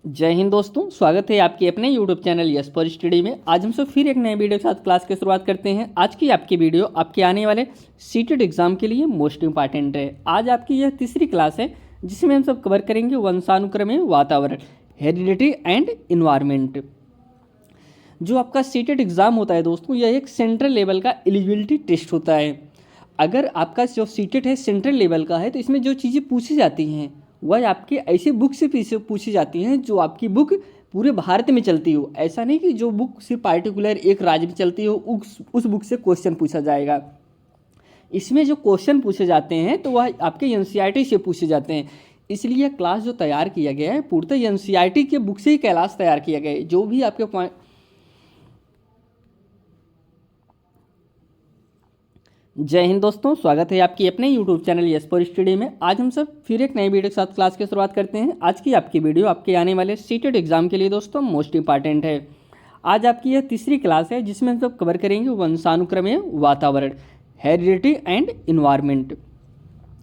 जय हिंद दोस्तों, स्वागत है आपके अपने YouTube channel yes for study में। आज हम सब फिर एक नए वीडियो के साथ क्लास की शुरुआत करते हैं। आज की आपकी वीडियो आपके आने वाले सीटेट एग्जाम के लिए मोस्ट इंपॉर्टेंट है। आज आपकी यह तीसरी क्लास है जिसमें हम सब कवर करेंगे वंशानुक्रम में वातावरण, हेरिडिटी एंड इन्वायरमेंट। जो आपका सीटेट एग्ज़ाम होता है दोस्तों, यह एक सेंट्रल लेवल का एलिजिबिलिटी टेस्ट होता है। अगर आपका जो सीटेट है सेंट्रल लेवल का है तो इसमें जो चीज़ें पूछी जाती हैं वह आपके ऐसे बुक से पूछी जाती हैं जो आपकी बुक पूरे भारत में चलती हो। ऐसा नहीं कि जो बुक सिर्फ पार्टिकुलर एक राज्य में चलती हो उस बुक से क्वेश्चन पूछा जाएगा। इसमें जो क्वेश्चन पूछे जाते हैं तो वह आपके एनसीईआरटी से पूछे जाते हैं। इसलिए यह क्लास जो तैयार किया गया है पूर्णतः एनसीईआरटी के बुक से ही क्लास तैयार किया गया है। जो भी आपके पॉइंट जय हिंद दोस्तों, स्वागत है आपकी अपने YouTube channel yes for study में। आज हम सब फिर एक नए वीडियो के साथ क्लास की शुरुआत करते हैं। आज की आपकी वीडियो आपके आने वाले सीटेट एग्जाम के लिए दोस्तों मोस्ट इंपॉर्टेंट है। आज आपकी यह तीसरी क्लास है जिसमें हम सब कवर करेंगे वंशानुक्रम में वातावरण, हेरिडिटी एंड इन्वायरमेंट।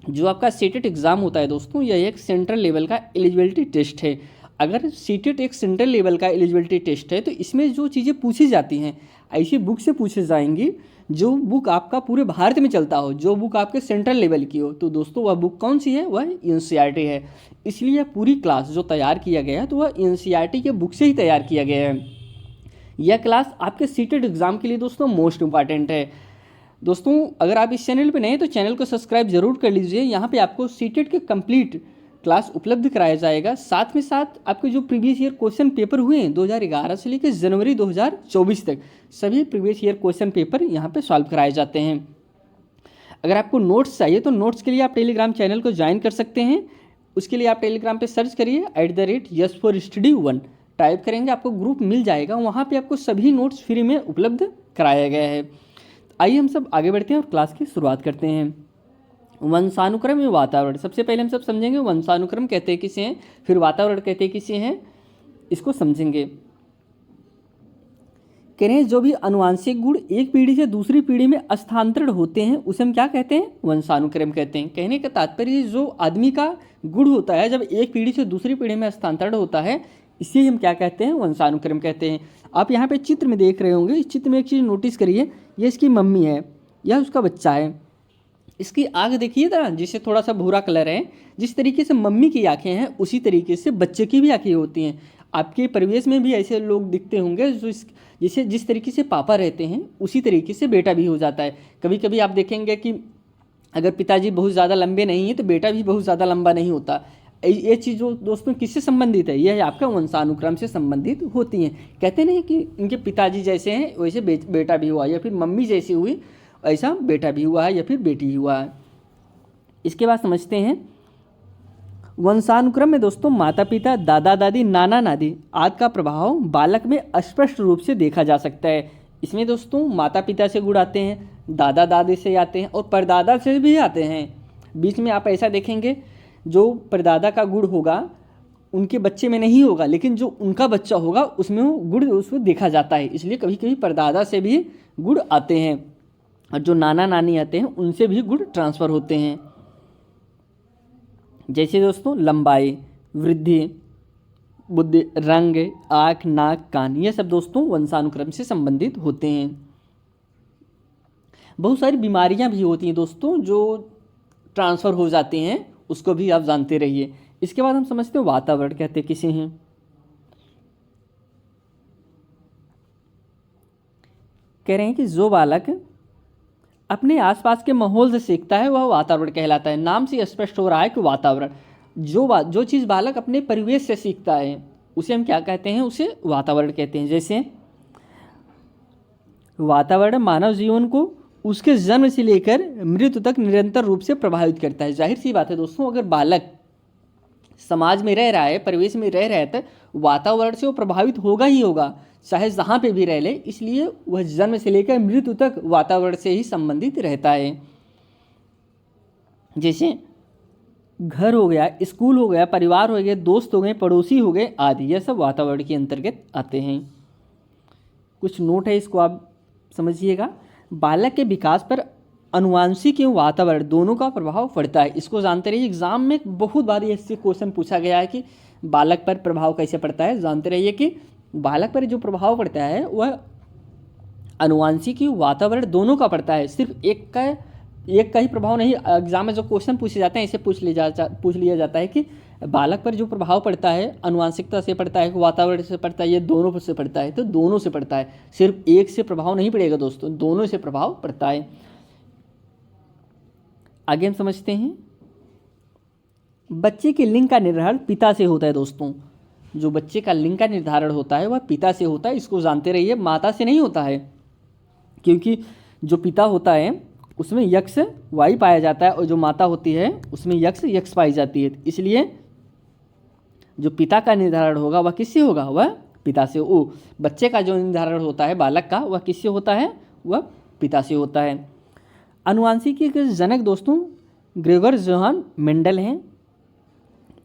जो आपका सीटेट एग्ज़ाम होता है दोस्तों, यह एक सेंट्रल लेवल का एलिजिबिलिटी टेस्ट है। अगर सीटेट एक सेंट्रल लेवल का एलिजिबिलिटी टेस्ट है तो इसमें जो चीज़ें पूछी जाती हैं ऐसी बुक से पूछी जाएंगी जो बुक आपका पूरे भारत में चलता हो, जो बुक आपके सेंट्रल लेवल की हो। तो दोस्तों वह बुक कौन सी है? वह एनसीईआरटी है। इसलिए पूरी क्लास जो तैयार किया गया है तो वह एनसीईआरटी के बुक से ही तैयार किया गया है। यह क्लास आपके सीटेट एग्ज़ाम के लिए दोस्तों मोस्ट इंपॉर्टेंट है। दोस्तों अगर आप इस चैनल पर नए हैं तो चैनल को सब्सक्राइब जरूर कर लीजिए। यहाँ पे आपको सीटेट के कंप्लीट क्लास उपलब्ध कराया जाएगा। साथ में साथ आपके जो प्रीवियस ईयर क्वेश्चन पेपर हुए हैं 2011 से लेकर जनवरी 2024 तक सभी प्रीवियस ईयर क्वेश्चन पेपर यहाँ पे सॉल्व कराए जाते हैं। अगर आपको नोट्स चाहिए तो नोट्स के लिए आप टेलीग्राम चैनल को ज्वाइन कर सकते हैं। उसके लिए आप टेलीग्राम पे सर्च करिए @YesForStudy1 टाइप करेंगे, आपको ग्रुप मिल जाएगा। वहाँ पर आपको सभी नोट्स फ्री में उपलब्ध कराया गया है। आइए हम सब आगे बढ़ते हैं और क्लास की शुरुआत करते हैं। वंशानुक्रम में वातावरण, सबसे पहले हम सब समझेंगे वंशानुक्रम कहते हैं किसे हैं, फिर वातावरण कहते हैं किसे हैं, इसको समझेंगे। कह रहे हैं जो भी अनुवांशिक गुण एक पीढ़ी से दूसरी पीढ़ी में स्थानांतरण होते हैं उसे हम क्या कहते हैं? वंशानुक्रम कहते हैं। कहने का तात्पर्य जो आदमी का गुण होता है जब एक पीढ़ी से दूसरी पीढ़ी में स्थानांतरण होता है इसे हम क्या कहते हैं? वंशानुक्रम कहते हैं। आप यहाँ पे चित्र में देख रहे होंगे, इस चित्र में एक चीज़ नोटिस करिए, ये इसकी मम्मी है, यह उसका बच्चा है। इसकी आँख देखिए ना, जिससे थोड़ा सा भूरा कलर है। जिस तरीके से मम्मी की आँखें हैं उसी तरीके से बच्चे की भी आँखें होती हैं। आपके परिवेश में भी ऐसे लोग दिखते होंगे जो जिस तरीके से पापा रहते हैं उसी तरीके से बेटा भी हो जाता है। कभी कभी आप देखेंगे कि अगर पिताजी बहुत ज़्यादा लंबे नहीं हैं तो बेटा भी बहुत ज़्यादा लंबा नहीं होता। ये चीज़ जो दोस्तों किससे संबंधित है? यह आपका वंशानुक्रम से संबंधित होती हैं। कहते नहीं कि इनके पिताजी जैसे हैं वैसे बेटा भी हुआ, या फिर मम्मी जैसी हुई ऐसा बेटा भी हुआ है या फिर बेटी भी हुआ है। इसके बाद समझते हैं वंशानुक्रम में दोस्तों माता पिता, दादा दादी, नाना नानी आदि का प्रभाव बालक में स्पष्ट रूप से देखा जा सकता है। इसमें दोस्तों माता पिता से गुण आते हैं, दादा दादी से आते हैं और परदादा से भी आते हैं। बीच में आप ऐसा देखेंगे जो परदादा का गुण होगा उनके बच्चे में नहीं होगा, लेकिन जो उनका बच्चा होगा उसमें वो गुण उसमें देखा जाता है। इसलिए कभी कभी परदादा से भी गुण आते हैं और जो नाना नानी आते हैं उनसे भी गुण ट्रांसफ़र होते हैं। जैसे दोस्तों लंबाई, वृद्धि, बुद्धि, रंग, आँख, नाक, कान, ये सब दोस्तों वंशानुक्रम से संबंधित होते हैं। बहुत सारी बीमारियां भी होती हैं दोस्तों जो ट्रांसफ़र हो जाती हैं, उसको भी आप जानते रहिए। इसके बाद हम समझते हैं वातावरण कहते किसे हैं। कह रहे हैं कि जो बालक अपने आसपास के माहौल से सीखता है वह वातावरण कहलाता है। नाम से स्पष्ट हो रहा है कि वातावरण जो चीज़ बालक अपने परिवेश से सीखता है उसे हम क्या कहते हैं? उसे वातावरण कहते हैं। जैसे वातावरण मानव जीवन को उसके जन्म से लेकर मृत्यु तक निरंतर रूप से प्रभावित करता है। जाहिर सी बात है दोस्तों, अगर बालक समाज में रह रहा है, परिवेश में रह रहा है तो वातावरण से वो प्रभावित होगा ही होगा, चाहे जहाँ पे भी रह ले। इसलिए वह जन्म से लेकर मृत्यु तक वातावरण से ही संबंधित रहता है। जैसे घर हो गया, स्कूल हो गया, परिवार हो गया, दोस्त हो गए, पड़ोसी हो गए आदि, यह सब वातावरण के अंतर्गत आते हैं। कुछ नोट है, इसको आप समझिएगा। बालक के विकास पर अनुवांशिक एवं वातावरण दोनों का प्रभाव पड़ता है। इसको जानते रहिए। एग्जाम में बहुत बार इससे क्वेश्चन पूछा गया है कि बालक पर प्रभाव कैसे पड़ता है, जानते रहिए कि बालक पर जो प्रभाव पड़ता है वह आनुवांशिकी वातावरण दोनों का पड़ता है। सिर्फ एक का ही प्रभाव नहीं। एग्जाम में जो क्वेश्चन पूछे जाते हैं इसे पूछ लिया जाता है कि बालक पर जो प्रभाव पड़ता है आनुवांशिकता से पड़ता है, वातावरण से पड़ता है, ये दोनों से पड़ता है। तो दोनों से पड़ता है, सिर्फ एक से प्रभाव नहीं पड़ेगा दोस्तों, दोनों से प्रभाव पड़ता है। आगे हम समझते हैं, बच्चे के लिंग का निर्धारण पिता से होता है दोस्तों। जो बच्चे का लिंग का निर्धारण होता है वह पिता से होता है, इसको जानते रहिए, माता से नहीं होता है। क्योंकि जो पिता होता है उसमें यक्ष वाई पाया जाता है और जो माता होती है उसमें यक्ष पाई जाती है। इसलिए जो पिता का निर्धारण होगा वह किससे होगा, वह पिता से। ओ बच्चे का जो निर्धारण होता है बालक का, वह किससे होता है, वह पिता से होता है। आनुवांशिकी के जनक दोस्तों ग्रेगर जोहान मेंडल हैं।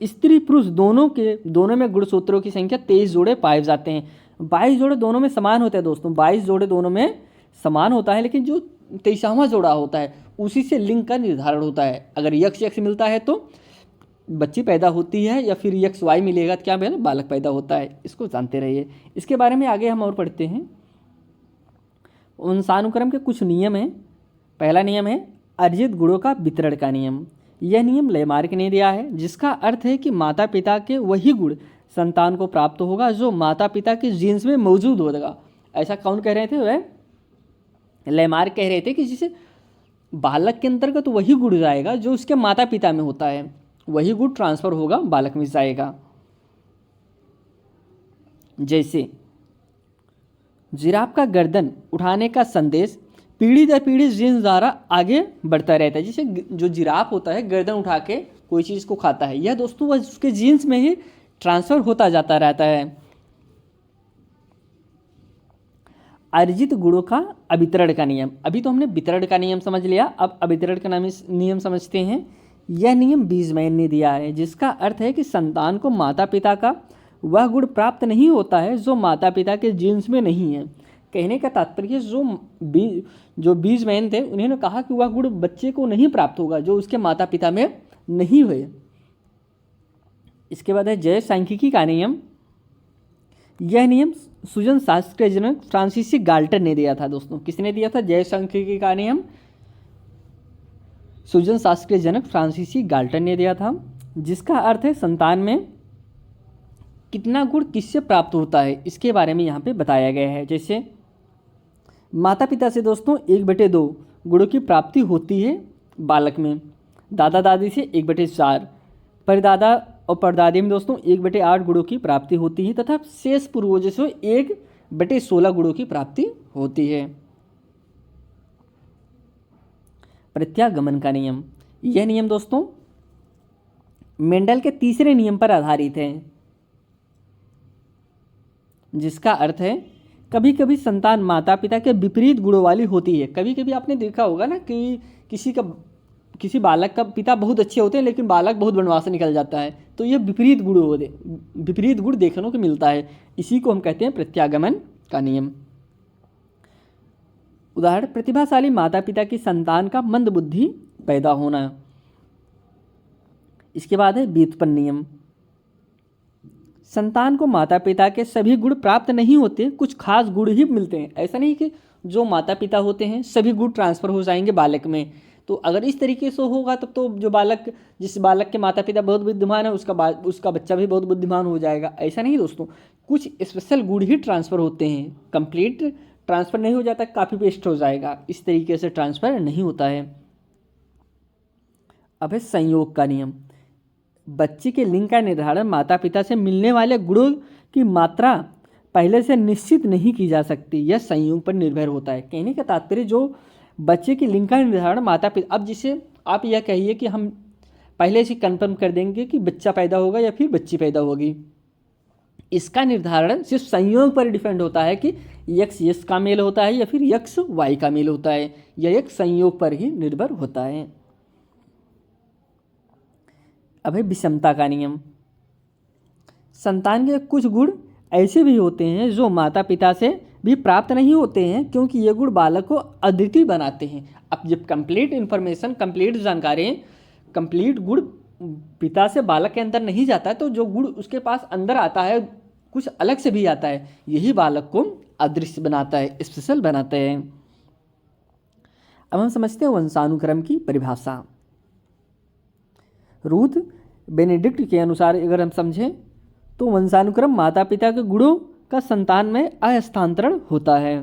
स्त्री पुरुष दोनों में गुणसूत्रों की संख्या 23 जोड़े पाए जाते हैं। 22 जोड़े दोनों में समान होते हैं दोस्तों, 22 जोड़े दोनों में समान होता है, लेकिन जो 23वां जोड़ा होता है उसी से लिंग का निर्धारण होता है। अगर यक्ष मिलता है तो बच्ची पैदा होती है, या फिर यक्ष वाई मिलेगा तो क्या मिलेगा, बालक पैदा होता है। इसको जानते रहिए। इसके बारे में आगे हम और पढ़ते हैं। वंशानुक्रम के कुछ नियम हैं। पहला नियम है अर्जित गुणों का वितरण का नियम। यह नियम लेमार्क ने दिया है, जिसका अर्थ है कि माता पिता के वही गुण संतान को प्राप्त होगा जो माता पिता के जीन्स में मौजूद होगा। ऐसा कौन कह रहे थे, वह लेमार्क कह रहे थे कि जिसे बालक के अंतर्गत तो वही गुण जाएगा जो उसके माता पिता में होता है, वही गुण ट्रांसफर होगा बालक में जाएगा। जैसे जिराफ का गर्दन उठाने का संदेश पीढ़ी दर पीढ़ी जीन्स द्वारा आगे बढ़ता रहता है। जैसे जो जिराफ होता है गर्दन उठा के कोई चीज़ को खाता है, यह दोस्तों वह उसके जीन्स में ही ट्रांसफर होता जाता रहता है। अर्जित गुणों का अभितरण का नियम। अभी तो हमने वितरण का नियम समझ लिया, अब अभितरण का नियम समझते हैं। यह नियम बीजमैन ने दिया है, जिसका अर्थ है कि संतान को माता पिता का वह गुण प्राप्त नहीं होता है जो माता पिता के जीन्स में नहीं है। कहने का तात्पर्य जो बीजमैन थे उन्होंने कहा कि वह गुण बच्चे को नहीं प्राप्त होगा जो उसके माता पिता में नहीं हुए। इसके बाद है जैव सांख्यिकी का नियम। यह नियम सूजन शास्त्र के जनक फ्रांसीसी गाल्टन ने दिया था दोस्तों। किसने दिया था जैव सांख्यिकी का नियम? सूजन शास्त्र के जनक फ्रांसीसी गाल्टन ने दिया था, जिसका अर्थ है संतान में कितना गुण किससे प्राप्त होता है, इसके बारे में यहाँ पे बताया गया है। जैसे माता पिता से दोस्तों 1/2 गुणों की प्राप्ति होती है बालक में, दादा दादी से 1/4, परदादा और परदादी में दोस्तों 1/8 गुणों की प्राप्ति होती है, तथा शेष पूर्वजों से 1/16 गुणों की प्राप्ति होती है। प्रत्यागमन का नियम। यह नियम दोस्तों मेंडल के तीसरे नियम पर आधारित है, जिसका अर्थ है कभी कभी संतान माता पिता के विपरीत गुणों वाली होती है। कभी कभी आपने देखा होगा ना कि किसी बालक का पिता बहुत अच्छे होते हैं लेकिन बालक बहुत बनवास निकल जाता है, तो ये विपरीत गुण देखने को मिलता है। इसी को हम कहते हैं प्रत्यागमन का नियम। उदाहरण, प्रतिभाशाली माता पिता की संतान का मंद बुद्धि पैदा होना। इसके बाद है व्युत्पन्न नियम। संतान को माता पिता के सभी गुण प्राप्त नहीं होते, कुछ खास गुण ही मिलते हैं। ऐसा नहीं कि जो माता पिता होते हैं सभी गुण ट्रांसफर हो जाएंगे बालक में। तो अगर इस तरीके से होगा तब तो जिस बालक के माता पिता बहुत बुद्धिमान है उसका बच्चा भी बहुत बुद्धिमान हो जाएगा। ऐसा नहीं दोस्तों, कुछ स्पेशल गुण ही ट्रांसफर होते हैं, कंप्लीट ट्रांसफर नहीं हो जाता, काफ़ी वेस्ट हो जाएगा, इस तरीके से ट्रांसफर नहीं होता है। अब है संयोग का नियम। बच्चे के लिंग का निर्धारण माता पिता से मिलने वाले गुणों की मात्रा पहले से निश्चित नहीं की जा सकती, यह संयोग पर निर्भर होता है। कहने का तात्पर्य जो बच्चे के लिंग का निर्धारण माता पिता, अब जिसे आप यह कहिए कि हम पहले से कंफर्म कर देंगे कि बच्चा पैदा होगा या फिर बच्ची पैदा होगी, इसका निर्धारण सिर्फ संयोग पर डिपेंड होता है कि यक्स का मेल होता है या फिर यक्स वाई का मेल होता है, यह एक संयोग पर ही निर्भर होता है। अब है विषमता का नियम। संतान के कुछ गुण ऐसे भी होते हैं जो माता पिता से भी प्राप्त नहीं होते हैं, क्योंकि ये गुण बालक को अद्वितीय बनाते हैं। अब जब कंप्लीट इन्फॉर्मेशन, कंप्लीट जानकारी, कंप्लीट गुण पिता से बालक के अंदर नहीं जाता है तो जो गुण उसके पास अंदर आता है कुछ अलग से भी आता है, यही बालक को अदृश्य बनाता है, स्पेशल बनाता है। अब हम समझते हैं वंशानुक्रम की परिभाषा। रूथ बेनेडिक्ट के अनुसार अगर हम समझें तो वंशानुक्रम माता पिता के गुणों का संतान में अहस्तांतरण होता है।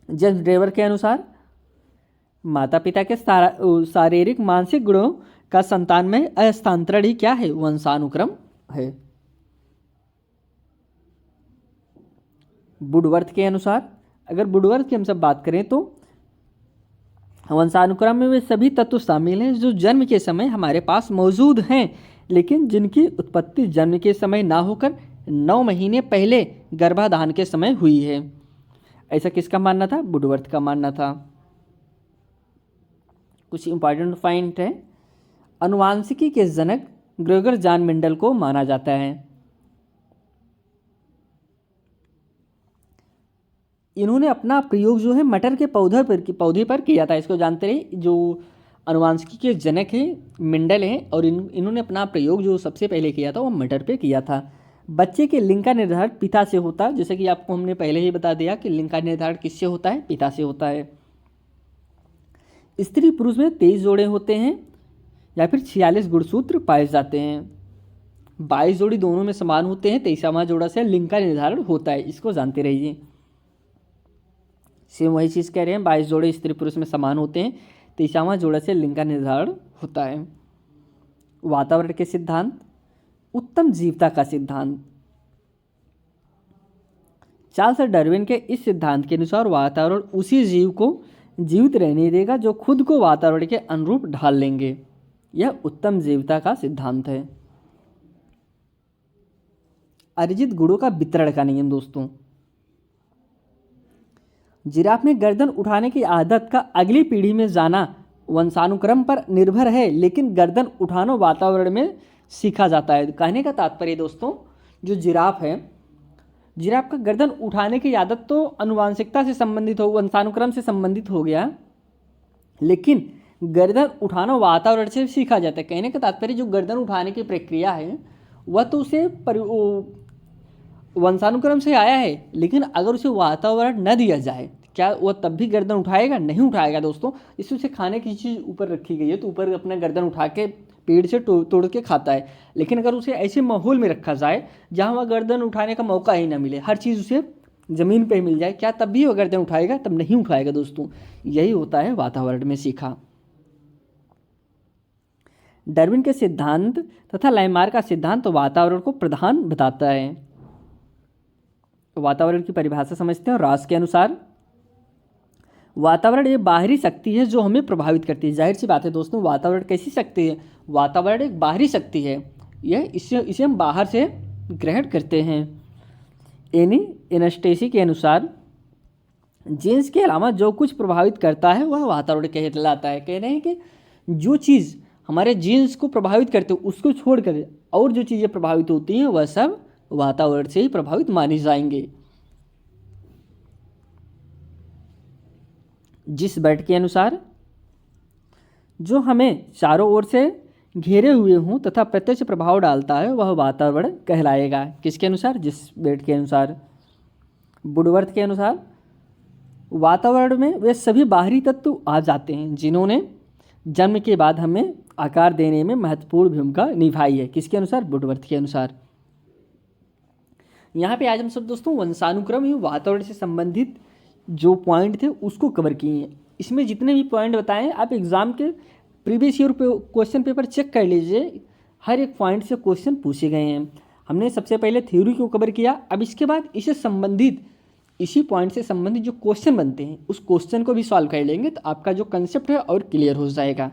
जेम्स ड्रेवर के अनुसार माता पिता के शारीरिक मानसिक गुणों का संतान में अहस्तांतरण ही क्या है, वंशानुक्रम है। वुडवर्थ के अनुसार, अगर वुडवर्थ की हम सब बात करें तो वंशानुक्रम में वे सभी तत्व शामिल हैं जो जन्म के समय हमारे पास मौजूद हैं, लेकिन जिनकी उत्पत्ति जन्म के समय ना होकर 9 महीने पहले गर्भाधान के समय हुई है। ऐसा किसका मानना था? वुडवर्थ का मानना था। कुछ इंपॉर्टेंट पॉइंट है। अनुवांशिकी के जनक ग्रेगर जॉन मेंडल को माना जाता है। इन्होंने अपना प्रयोग जो है मटर के पौधे पर किया था। इसको जानते रहे, जो अनुवांशिकी के जनक हैं मेंडल हैं, और इन्होंने अपना प्रयोग जो सबसे पहले किया था वो मटर पे किया था। बच्चे के लिंग का निर्धारण पिता से होता है, जैसे कि आपको हमने पहले ही बता दिया कि लिंग का निर्धारण किससे होता है? पिता से होता है। स्त्री पुरुष में 23 जोड़े होते हैं या फिर 46 गुणसूत्र पाए जाते हैं। 22 जोड़ी दोनों में समान होते हैं, 23वां जोड़ा से लिंग का निर्धारण होता है, इसको जानते रहिए। सेम वही चीज़ कह रहे हैं, 22 जोड़े स्त्री पुरुष में समान होते हैं, 23वां जोड़ा से लिंग का निर्धारण होता है। वातावरण के सिद्धांत, उत्तम जीवता का सिद्धांत। चार्ल्स डार्विन के इस सिद्धांत के अनुसार वातावरण उसी जीव को जीवित रहने देगा जो खुद को वातावरण के अनुरूप ढाल लेंगे। यह उत्तम जीवता का सिद्धांत है। अर्जित गुणों का वितरण का नियम दोस्तों, जिराफ में गर्दन उठाने की आदत का अगली पीढ़ी में जाना वंशानुक्रम पर निर्भर है, लेकिन गर्दन उठाना वातावरण में सीखा जाता है। कहने का तात्पर्य दोस्तों, जो जिराफ है, जिराफ का गर्दन उठाने की आदत तो अनुवांशिकता से संबंधित हो, वंशानुक्रम से संबंधित हो गया, लेकिन गर्दन उठाना वातावरण से सीखा जाता है। कहने का तात्पर्य जो गर्दन उठाने की प्रक्रिया है वह तो उसे वंशानुक्रम से आया है, लेकिन अगर उसे वातावरण न दिया जाए क्या वह तब भी गर्दन उठाएगा? नहीं उठाएगा दोस्तों। इससे उसे खाने की चीज़ ऊपर रखी गई है तो ऊपर अपना गर्दन उठा के पेड़ से तोड़ के खाता है, लेकिन अगर उसे ऐसे माहौल में रखा जाए जहाँ वह गर्दन उठाने का मौका ही ना मिले, हर चीज़ उसे ज़मीन पे मिल जाए, क्या तब भी वह गर्दन उठाएगा? तब नहीं उठाएगा दोस्तों। यही होता है वातावरण में सीखा। डार्विन के सिद्धांत तथा लाइमार का सिद्धांत वातावरण को प्रधान बताता है। वातावरण की परिभाषा समझते हैं। रास के अनुसार वातावरण एक बाहरी शक्ति है जो हमें प्रभावित करती है। जाहिर सी बात है दोस्तों, वातावरण कैसी शक्ति है? वातावरण एक बाहरी शक्ति है, यह इसे हम बाहर से ग्रहण करते हैं। एनी एनास्टेसी के अनुसार जीन्स के अलावा जो कुछ प्रभावित करता है वह वातावरण कहलाता है। कह रहे हैं कि जो चीज़ हमारे जीन्स को प्रभावित करते हैं उसको छोड़कर और जो चीज़ें प्रभावित होती हैं वह सब वातावरण से ही प्रभावित माने जाएंगे। जिस बर्ड के अनुसार जो हमें चारों ओर से घेरे हुए हों तथा प्रत्यक्ष प्रभाव डालता है वह वातावरण कहलाएगा। किसके अनुसार? जिस बर्ड के अनुसार। वुडवर्थ के अनुसार वातावरण में वे सभी बाहरी तत्व आ जाते हैं जिन्होंने जन्म के बाद हमें आकार देने में महत्वपूर्ण भूमिका निभाई है। किसके अनुसार? वुडवर्थ के अनुसार। यहाँ पे आज हम सब दोस्तों वंशानुक्रम एवं वातावरण से संबंधित जो पॉइंट थे उसको कवर किए हैं। इसमें जितने भी पॉइंट बताएं आप एग्जाम के previous year question paper check कर लीजिए, हर एक पॉइंट से क्वेश्चन पूछे गए हैं। हमने सबसे पहले थ्योरी को कवर किया, अब इसके बाद इससे संबंधित इसी पॉइंट से संबंधित जो क्वेश्चन बनते हैं उस क्वेश्चन को भी सॉल्व कर लेंगे तो आपका जो कंसेप्ट है और क्लियर हो जाएगा।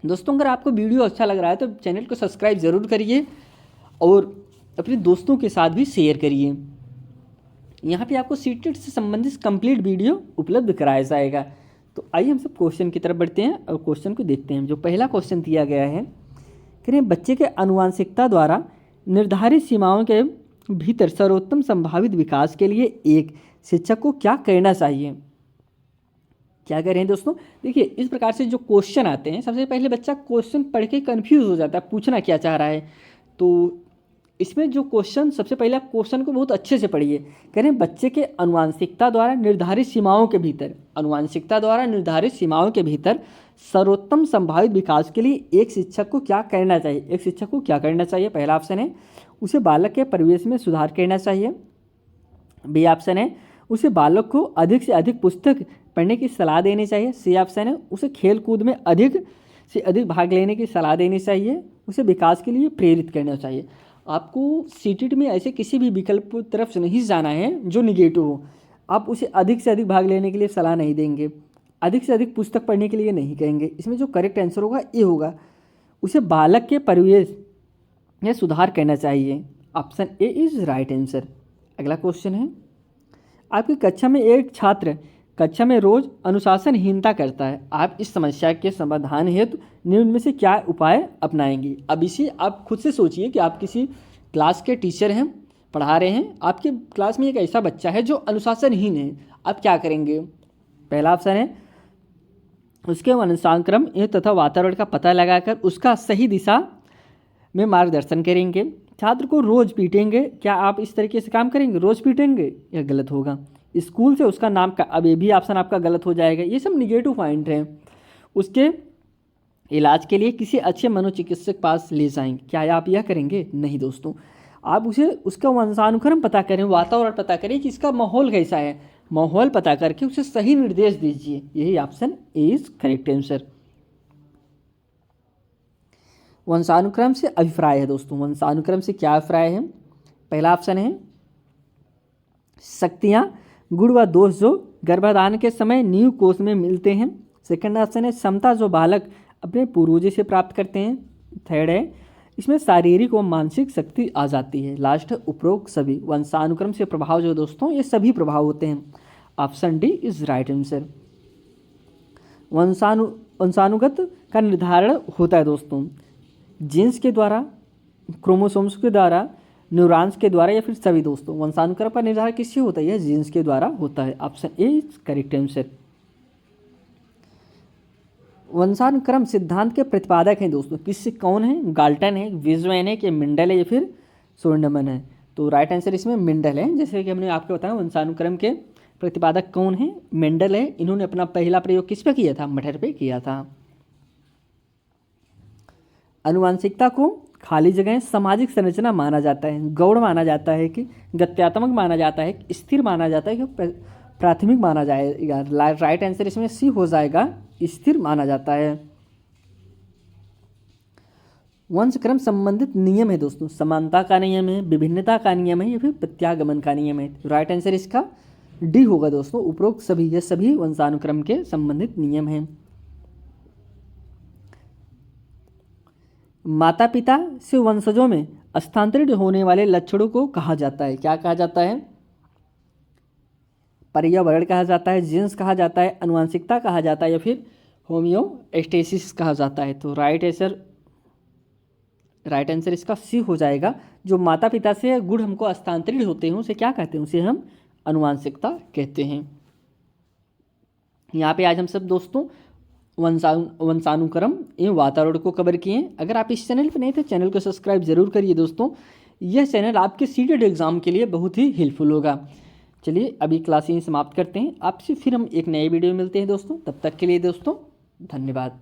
दोस्तों अगर आपको वीडियो अच्छा लग रहा है तो चैनल को सब्सक्राइब ज़रूर करिए और अपने दोस्तों के साथ भी शेयर करिए। यहाँ पे आपको सीटेट से संबंधित कंप्लीट वीडियो उपलब्ध कराया जाएगा। तो आइए हम सब क्वेश्चन की तरफ बढ़ते हैं और क्वेश्चन को देखते हैं। जो पहला क्वेश्चन दिया गया है, कह रहे हैं बच्चे के आनुवंशिकता द्वारा निर्धारित सीमाओं के भीतर सर्वोत्तम संभावित विकास के लिए एक शिक्षक को क्या करना चाहिए? क्या कर रहे हैं दोस्तों, देखिए इस प्रकार से जो क्वेश्चन आते हैं, सबसे पहले बच्चा क्वेश्चन पढ़ के कन्फ्यूज़ हो जाता है, पूछना क्या चाह रहा है। तो इसमें जो क्वेश्चन, सबसे पहले आप क्वेश्चन को बहुत अच्छे से पढ़िए। कह रहे हैं बच्चे के आनुवांशिकता द्वारा निर्धारित सीमाओं के भीतर, आनुवांशिकता द्वारा निर्धारित सीमाओं के भीतर सर्वोत्तम संभावित विकास के लिए एक शिक्षक को क्या करना चाहिए। एक शिक्षक को क्या करना चाहिए, पहला ऑप्शन है उसे बालक के परिवेश में सुधार करना चाहिए। बी ऑप्शन है उसे बालक को अधिक से अधिक पुस्तक पढ़ने की सलाह देनी चाहिए। सी ऑप्शन है उसे खेल कूद में अधिक से अधिक भाग लेने की सलाह देनी चाहिए। उसे विकास के लिए प्रेरित करना चाहिए। आपको सीटीटी में ऐसे किसी भी विकल्प तरफ से नहीं जाना है जो निगेटिव हो। आप उसे अधिक से अधिक भाग लेने के लिए सलाह नहीं देंगे, अधिक से अधिक पुस्तक पढ़ने के लिए नहीं कहेंगे। इसमें जो करेक्ट आंसर होगा ये होगा, उसे बालक के परिवेश में सुधार करना चाहिए। Option A is right answer. अगला क्वेश्चन है, आपकी कक्षा में एक छात्र कक्षा में रोज अनुशासनहीनता करता है। आप इस समस्या के समाधान हेतु निम्न में से क्या उपाय अपनाएंगे। अब इसे आप खुद से सोचिए कि आप किसी क्लास के टीचर हैं, पढ़ा रहे हैं, आपके क्लास में एक ऐसा बच्चा है जो अनुशासनहीन है, आप क्या करेंगे। पहला ऑप्शन है उसके वंशानुक्रम तथा वातावरण का पता लगाकर उसका सही दिशा में मार्गदर्शन करेंगे। छात्र को रोज़ पीटेंगे। क्या आप इस तरीके से काम करेंगे, रोज़ पीटेंगे, यह गलत होगा। स्कूल से उसका नाम का, अब ये भी ऑप्शन आपका गलत हो जाएगा। ये सब निगेटिव पॉइंट हैं। उसके इलाज के लिए किसी अच्छे मनोचिकित्सक पास ले जाएंगे। क्या आप यह करेंगे, नहीं दोस्तों। आप उसे उसका वंशानुक्रम पता करें, वातावरण पता करें कि इसका माहौल कैसा है, माहौल पता करके उसे सही निर्देश दीजिए। यही option A is correct answer. वंशानुक्रम से अभिप्राय है दोस्तों, वंशानुक्रम से क्या अभिप्राय है। पहला ऑप्शन है शक्तियाँ, गुण व दोष जो गर्भाधान के समय नींव कोष में मिलते हैं। सेकंड ऑप्शन है क्षमता जो बालक अपने पूर्वजों से प्राप्त करते हैं। थर्ड है इसमें शारीरिक व मानसिक शक्ति आ जाती है। लास्ट है उपरोक्त सभी। वंशानुक्रम से प्रभाव जो दोस्तों, ये सभी प्रभाव होते हैं। Option D is right answer. वंशानुगत का निर्धारण होता है दोस्तों जीन्स के द्वारा, क्रोमोसोम्स के द्वारा, न्यूरॉन्स के द्वारा, या फिर सभी दोस्तों। वंशानुक्रम का निर्धारण किससे होता है, यह जीन्स के द्वारा होता है। Option A is correct answer. वंशानुक्रम सिद्धांत के प्रतिपादक हैं दोस्तों, किससे, कौन है, गाल्टन है, विजमैन है, कि मेंडल है, या फिर सोल्डमन है। तो राइट आंसर इसमें मेंडल है। जैसे कि हमने आपको बताया वंशानुक्रम के प्रतिपादक कौन है, मेंडल है। इन्होंने अपना पहला प्रयोग किस पे किया था, मटर पे किया था। आनुवांशिकता को खाली जगह सामाजिक संरचना माना जाता है, गौण माना जाता है, कि गत्यात्मक माना जाता है, स्थिर माना जाता है, कि प्राथमिक माना जाएगा। राइट आंसर इसमें सी हो जाएगा, स्थिर माना जाता है। वंशक्रम संबंधित नियम है दोस्तों, समानता का नियम है, विभिन्नता का नियम है, या फिर प्रत्यागमन का नियम है। राइट आंसर इसका डी होगा दोस्तों, उपरोक्त सभी। ये सभी वंशानुक्रम के संबंधित नियम हैं। माता पिता से वंशजों में स्थानांतरित होने वाले लक्षणों को कहा जाता है। क्या कहा जाता है, पर्यावरण कहा जाता है, जीन्स कहा जाता है, आनुवंशिकता कहा जाता है, या फिर होम्योस्टेसिस कहा जाता है। तो राइट आंसर इसका सी हो जाएगा। जो माता पिता से गुण हमको स्थानांतरित होते हैं उसे क्या कहते हैं, उसे हम आनुवंशिकता कहते हैं। यहाँ पे आज हम सब दोस्तों वंशानुक्रम एवं वातावरण को कवर किए हैं। अगर आप इस चैनल पर नहीं थे, चैनल को सब्सक्राइब जरूर करिए दोस्तों। यह चैनल आपके सीटेट एग्जाम के लिए बहुत ही हेल्पफुल होगा। चलिए अभी क्लास यहीं समाप्त करते हैं। आपसे फिर हम एक नए वीडियो में मिलते हैं दोस्तों। तब तक के लिए दोस्तों धन्यवाद।